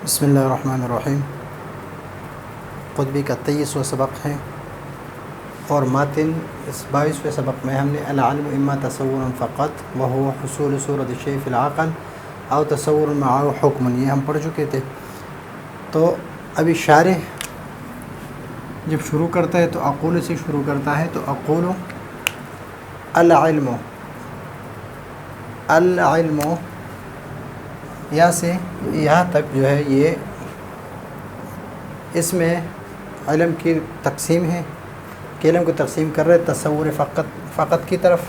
بسم اللہ الرحمن الرحیم۔ قطبی کا 23واں سبق ہے اور ماتن اس 22ویں سبق میں ہم نے العلم اما تصور فقط وهو حصول صورت الشیء فی العقل او تصور معه حکم، یہ ہم پڑھ چکے تھے۔ تو ابھی شارح جب شروع کرتا ہے تو اقول سے شروع کرتا ہے، تو اقول العلم یہاں سے یہاں تک جو ہے یہ اس میں علم کی تقسیم ہے کہ علم کو تقسیم کر رہے تصور فقط کی طرف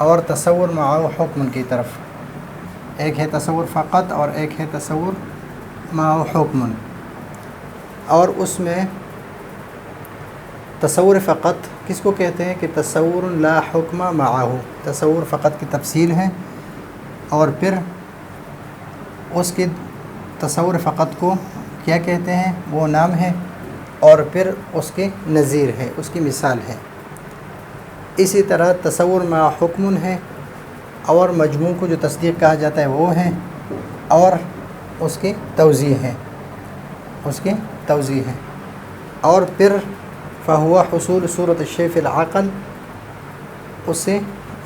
اور تصور معه حکم کی طرف۔ ایک ہے تصور فقط اور ایک ہے تصور معه حکم، اور اس میں تصور فقط کس کو کہتے ہیں کہ تصور لا حکم معه، تصور فقط کی تفصیل ہے، اور پھر اس کی تصور فقط کو کیا کہتے ہیں، وہ نام ہے، اور پھر اس کی نظیر ہے، اس کی مثال ہے۔ اسی طرح تصور مع حکم ہے، اور مجموع کو جو تصدیق کہا جاتا ہے وہ ہے، اور اس کی توضیح ہے، اور پھر فہو حصول صورت الشیء فی العقل، اس سے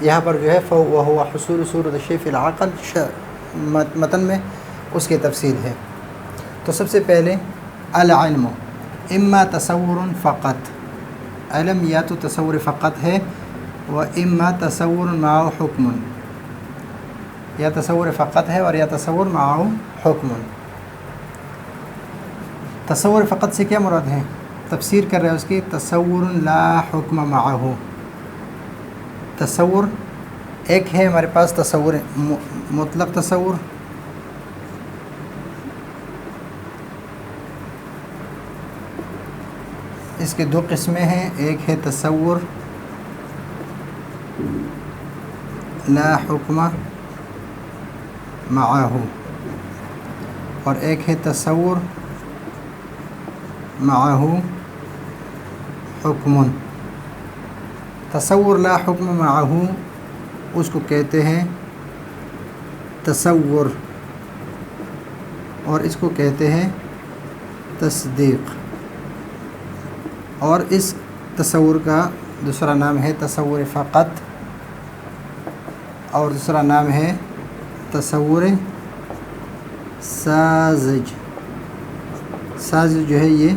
یہاں پر جو ہے فہو حصول صورت الشیء فی العقل متن میں اس کی تفصیل ہے۔ تو سب سے پہلے العلم اما تصور فقط، علم یا تو تصور فقط ہے، و اما تصور معه حکم، یا تصور فقط ہے اور یا تصور معه حکم۔ تصور فقط سے کیا مراد ہے؟ تفسیر کر رہے ہیں اس کی تصور لا حکم معه، تصور ایک ہے ہمارے پاس تصور مطلق تصور، اس کے دو قسمیں ہیں، ایک ہے تصور لا حکم معه اور ایک ہے تصور معه حکم۔ تصور لا حکم معه اس کو کہتے ہیں تصور، اور اس کو کہتے ہیں تصدیق، اور اس تصور کا دوسرا نام ہے تصور فقط، اور دوسرا نام ہے تصور ساذج۔ ساذج جو ہے یہ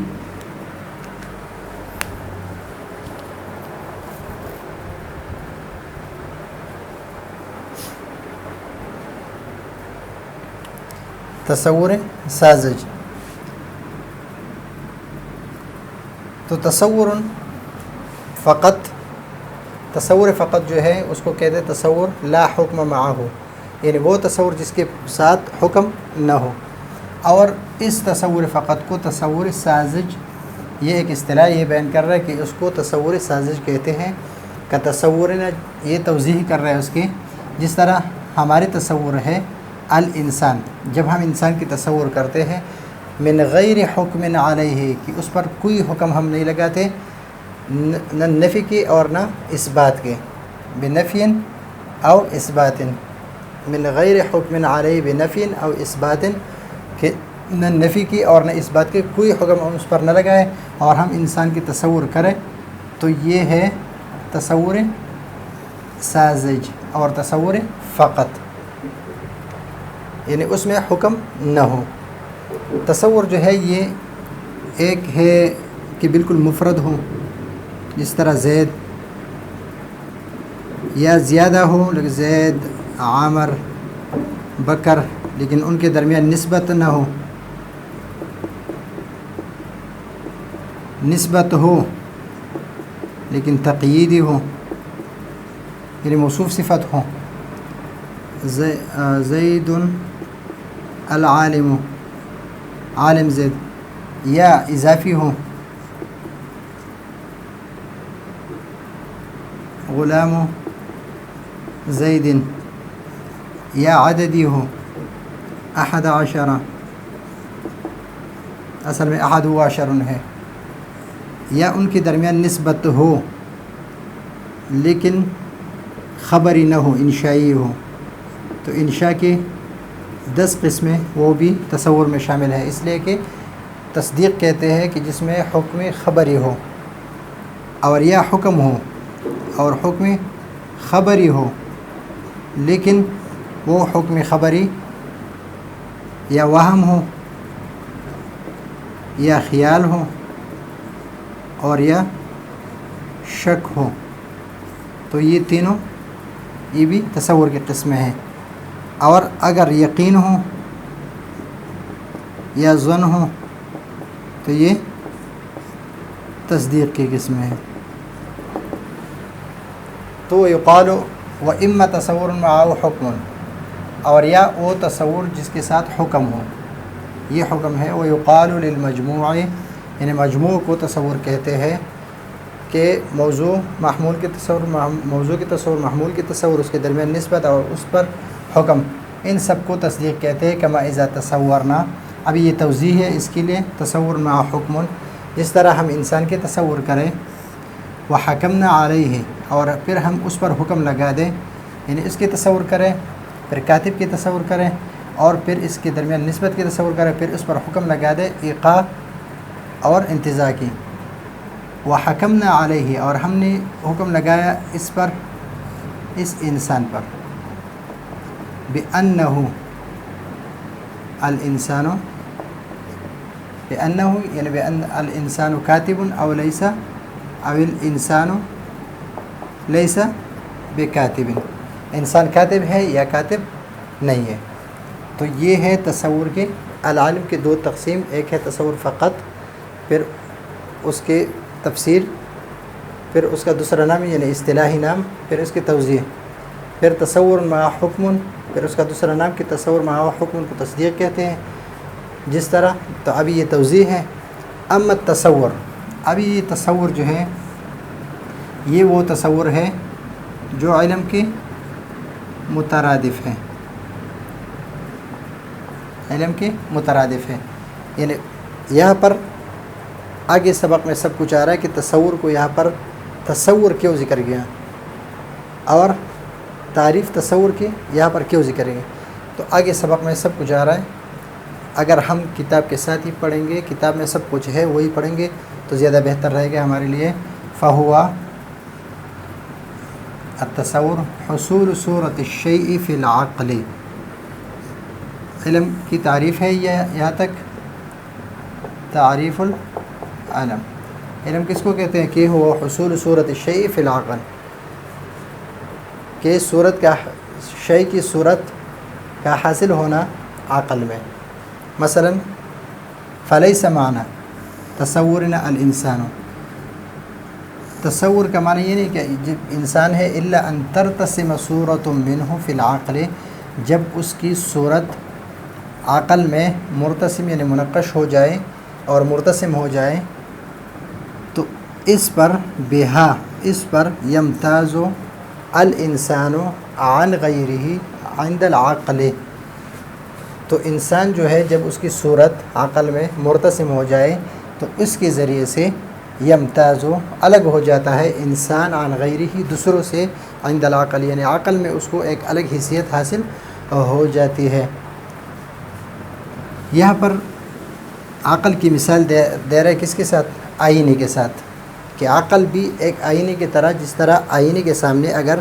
تصور ساذج۔ تو تصور فقط جو ہے اس کو کہتے ہیں تصور لا حکم معه، یعنی وہ تصور جس کے ساتھ حکم نہ ہو، اور اس تصور فقط کو تصور ساذج، یہ ایک اصطلاح یہ بیان کر رہا ہے کہ اس کو تصور ساذج کہتے ہیں، کا تصور یہ توضیح کر رہا ہے اس کی، جس طرح ہمارے تصور ہے الانسان، جب ہم انسان کی تصور کرتے ہیں من غیر حکم علیہ، کہ اس پر کوئی حکم ہم نہیں لگاتے، نہ نفی کی اور نہ اثبات کے، بنفی او اثبات، من غیر حکم علیہ بنفی او اثبات، کہ نہ نفی کی اور نہ اثبات کے کوئی حکم ہم اس پر نہ لگائے اور ہم انسان کی تصور کریں، تو یہ ہے تصور ساذج اور تصور فقط، یعنی اس میں حکم نہ ہو۔ تصور جو ہے یہ ایک ہے کہ بالکل مفرد ہو، جس طرح زید، یا زیادہ ہو لیکن زید، عامر، بکر، لیکن ان کے درمیان نسبت نہ ہو، نسبت ہو لیکن تقییدی ہو، یعنی موصوف صفت ہو، زید العالم، عالم زید، یا اضافی ہو، غلام زید، یا عددی ہو، 11، اصل میں 11 ہے، یا ان کے درمیان نسبت ہو لیکن خبری نہ ہو، انشائی ہو، تو انشاء کے 10 قسمیں وہ بھی تصور میں شامل ہے، اس لیے کہ تصدیق کہتے ہیں کہ جس میں حکم خبری ہو اور یا حکم ہو اور حکم خبری ہو، لیکن وہ حکم خبری یا وہم ہو یا خیال ہو اور یا شک ہو، تو یہ تینوں یہ بھی تصور کی قسمیں ہیں۔ اور اگر یقین ہو یا ظن ہو تو یہ تصدیق کی قسمیں ہیں۔ تو یقال و اما تصور معه حکم، اور یا وہ تصور جس کے ساتھ حکم ہو، یہ حکم ہے۔ وہ یقال للمجموع، یعنی مجموع کو تصور کہتے ہیں کہ موضوع محمول کے تصور، موضوع کے تصور، محمول کے تصور، اس کے درمیان نسبت اور اس پر حکم، ان سب کو تصدیق کہتے ہیں۔ کما اذا تصورنا، ابھی یہ توضیح ہے اس کے لیے، تصور مع حکم، جس طرح ہم انسان کے تصور کریں، وحکمنا علیہ، اور پھر ہم اس پر حکم لگا دیں، یعنی اس کے تصور کریں، پھر کاتب کے تصور کریں، اور پھر اس کے درمیان نسبت کے تصور کریں، پھر اس پر حکم لگا دیں ایقاع اور انتزاع کی۔ وحکمنا علیہ، اور ہم نے حکم لگایا اس پر، اس انسان پر، بأنہ الانسان، بأنہ یعنی بأن الانسان کاتب او لیس، او الانسان لیس بکاتب، انسان کاتب ہے یا کاتب نہیں ہے۔ تو یہ ہے تصور کے العالم کے دو تقسیم، ایک ہے تصور فقط، پھر اس کے تفسیر، پھر اس کا دوسرا نام یعنی اصطلاحی نام، پھر اس کی توضیح، پھر تصور مع حکم، پھر اس کا دوسرا نام کہ تصور مع حکم کو تصدیق کہتے ہیں، جس طرح۔ تو ابھی یہ توضیح ہے۔ اما تصور، ابھی یہ تصور جو ہے یہ وہ تصور ہے جو علم کے مترادف ہے، علم کے مترادف ہے، یعنی یہاں پر آگے سبق میں سب کچھ آ رہا ہے کہ تصور کو یہاں پر تصور کیوں ذکر گیا اور تعریف تصور کی یہاں پر کیوں ذکر گیا، تو آگے سبق میں سب کچھ آ رہا ہے۔ اگر ہم کتاب کے ساتھ ہی پڑھیں گے، کتاب میں سب کچھ ہے وہی پڑھیں گے تو زیادہ بہتر رہے گا ہمارے لیے۔ فہوا التصور حصول صورت الشیء فی العقل، علم کی تعریف ہے یہاں تک۔ تعریف العلم، علم کس کو کہتے ہیں کہ وہ حصول صورت الشیء فی العقل، کہ صورت کا، شیء کی صورت کا حاصل ہونا عقل میں۔ مثلا فلیس معنی تصورنا الانسان، تصور کا معنی یہ نہیں کہ جب انسان ہے، الا ان ترتسم صورت منہ فی العقل، جب اس کی صورت عقل میں مرتسم یعنی منقش ہو جائے اور مرتسم ہو جائے، تو اس پر بہا، اس پر یمتاز الانسان عن غیرہ عند العقل، تو انسان جو ہے جب اس کی صورت عقل میں مرتسم ہو جائے تو اس کے ذریعے سے یمتاز، الگ ہو جاتا ہے انسان عن غیرہ، دوسروں سے، عند العقل یعنی عقل میں اس کو ایک الگ حیثیت حاصل ہو جاتی ہے۔ یہاں پر عقل کی مثال دے رہے کس کے ساتھ؟ آئینے کے ساتھ، کہ عقل بھی ایک آئینے کی طرح، جس طرح آئینے کے سامنے اگر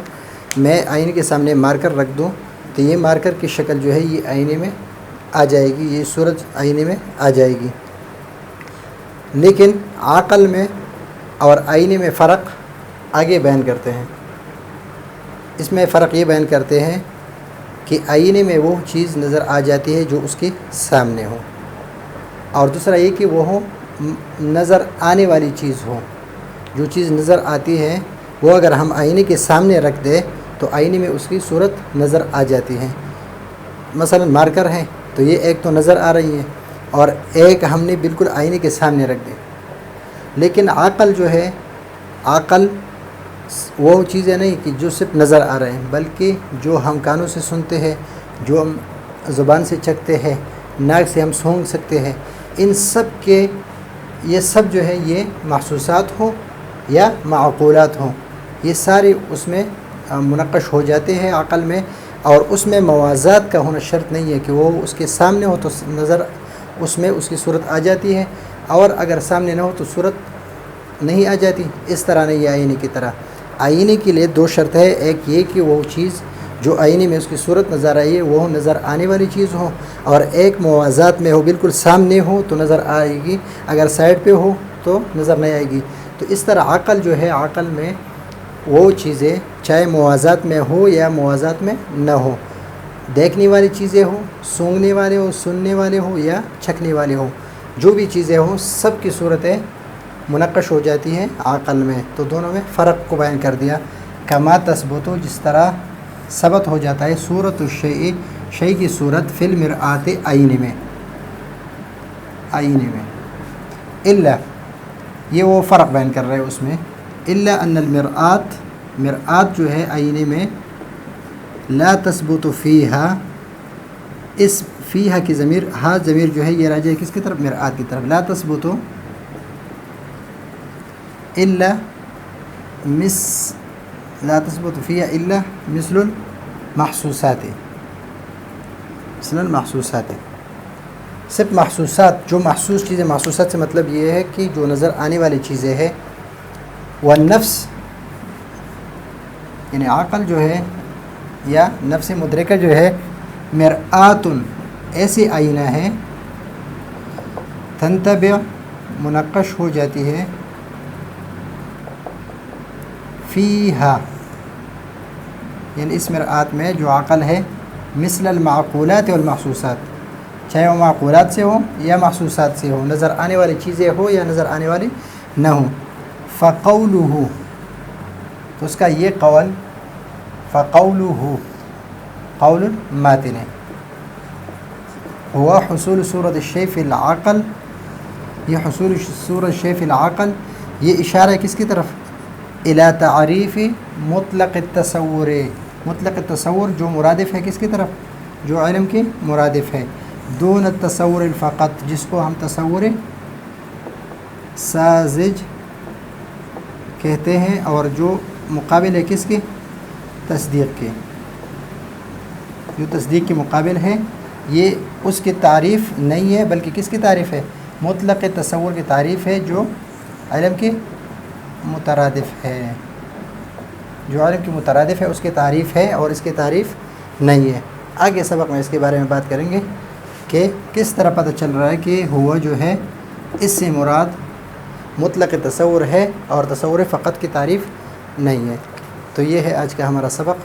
میں آئینے کے سامنے مارکر رکھ دوں تو یہ مارکر کی شکل جو ہے یہ آئینے میں آ جائے گی، یہ صورت آئینے میں آ جائے گی۔ لیکن عقل میں اور آئینے میں فرق آگے بیان کرتے ہیں۔ اس میں فرق یہ بیان کرتے ہیں کہ آئینے میں وہ چیز نظر آ جاتی ہے جو اس کے سامنے ہو، اور دوسرا یہ کہ وہ نظر آنے والی چیز ہو، جو چیز نظر آتی ہے وہ اگر ہم آئینے کے سامنے رکھ دیں تو آئینے میں اس کی صورت نظر آ جاتی ہے۔ مثلا مارکر ہے تو یہ ایک تو نظر آ رہی ہے اور ایک ہم نے بالکل آئینے کے سامنے رکھ دی۔ لیکن عقل جو ہے، عقل وہ چیزیں نہیں کہ جو صرف نظر آ رہے ہیں، بلکہ جو ہم کانوں سے سنتے ہیں، جو ہم زبان سے چکھتے ہیں، ناک سے ہم سونگھ سکتے ہیں، ان سب کے، یہ سب جو ہے یہ محسوسات ہوں یا معقولات ہوں، یہ سارے اس میں منقش ہو جاتے ہیں عقل میں اور اس میں موازات کا ہونا شرط نہیں ہے کہ وہ اس کے سامنے ہو تو نظر اس میں اس کی صورت آ جاتی ہے، اور اگر سامنے نہ ہو تو صورت نہیں آ جاتی. اس طرح نہیں ہے آئینے کی طرح. آئینے کے لیے دو شرط ہے، ایک یہ کہ وہ چیز جو آئینے میں اس کی صورت نظر آئی ہے وہ نظر آنے والی چیز ہو، اور ایک موازات میں ہو، بالکل سامنے ہو تو نظر آئے گی، اگر سائڈ پہ ہو تو نظر نہیں آئے گی. تو اس طرح عقل جو ہے، عقل میں وہ چیزیں چاہے موازات میں ہو یا موازات میں نہ ہو، دیکھنے والی چیزیں ہوں، سونگھنے والے ہو، سننے والے ہو یا چکھنے والے ہو، جو بھی چیزیں ہوں سب کی صورتیں منقش ہو جاتی ہیں عقل میں. تو دونوں میں فرق کو بیان کر دیا. کما تثبت، جس طرح ثبت ہو جاتا ہے صورت الشیء، شیء کی صورت فی المرآت، آئینے میں، آئینے میں. الا، یہ وہ فرق بیان کر رہے ہیں اس میں. الا ان المرآت، مرآت جو ہے آئینے میں، لا تثبت فیہا، اس فیہا کی ضمیر، ہا ضمیر جو ہے یہ راجع ہے کس کی طرف؟ مرآت کی طرف. لا تثبت الا لا تثبت فیہا الا مثل المحسوسات، مثل المحسوسات، صرف محسوسات، جو محسوس چیزیں، محسوسات سے مطلب یہ ہے کہ جو نظر آنے والی چیزیں ہیں. والنفس، یعنی عقل جو ہے یا نفس مدرکہ جو ہے، مرآت، ایسی آئینہ ہے، تنتبع، منقش ہو جاتی ہے، فیہا، یعنی اس مرآت میں جو عقل ہے، مثل المعقولات والمحسوسات، چاہے وہ معقولات سے ہو یا محسوسات سے ہو، نظر آنے والی چیزیں ہو یا نظر آنے والی نہ ہوں. فقولہ، تو اس کا یہ قول، فقولہ قول ماتن ہے، ہوا حصول صورت الشیء فی العقل، یہ حصول صورت الشیء فی العقل، یہ اشارہ ہے کس کی طرف؟ الی تعریف مطلق التصور، مطلق التصور جو مرادف ہے کس کی طرف؟ جو علم کی مرادف ہے. دون التصور الفقط، جس کو ہم تصور ساذج کہتے ہیں، اور جو مقابل ہے کس کی؟ تصدیق کے، جو تصدیق کے مقابل ہے، یہ اس کی تعریف نہیں ہے بلکہ کس کی تعریف ہے؟ مطلق تصور کی تعریف ہے، جو علم کی مترادف ہے، جو علم کی مترادف ہے اس کی تعریف ہے، اور اس کی تعریف نہیں ہے. آگے سبق میں اس کے بارے میں بات کریں گے کہ کس طرح پتہ چل رہا ہے کہ ہوا جو ہے اس سے مراد مطلق تصور ہے اور تصور فقط کی تعریف نہیں ہے. تو یہ ہے آج کا ہمارا سبق.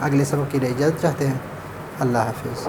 اگلے سبق کے لیے اجازت چاہتے ہیں. اللہ حافظ.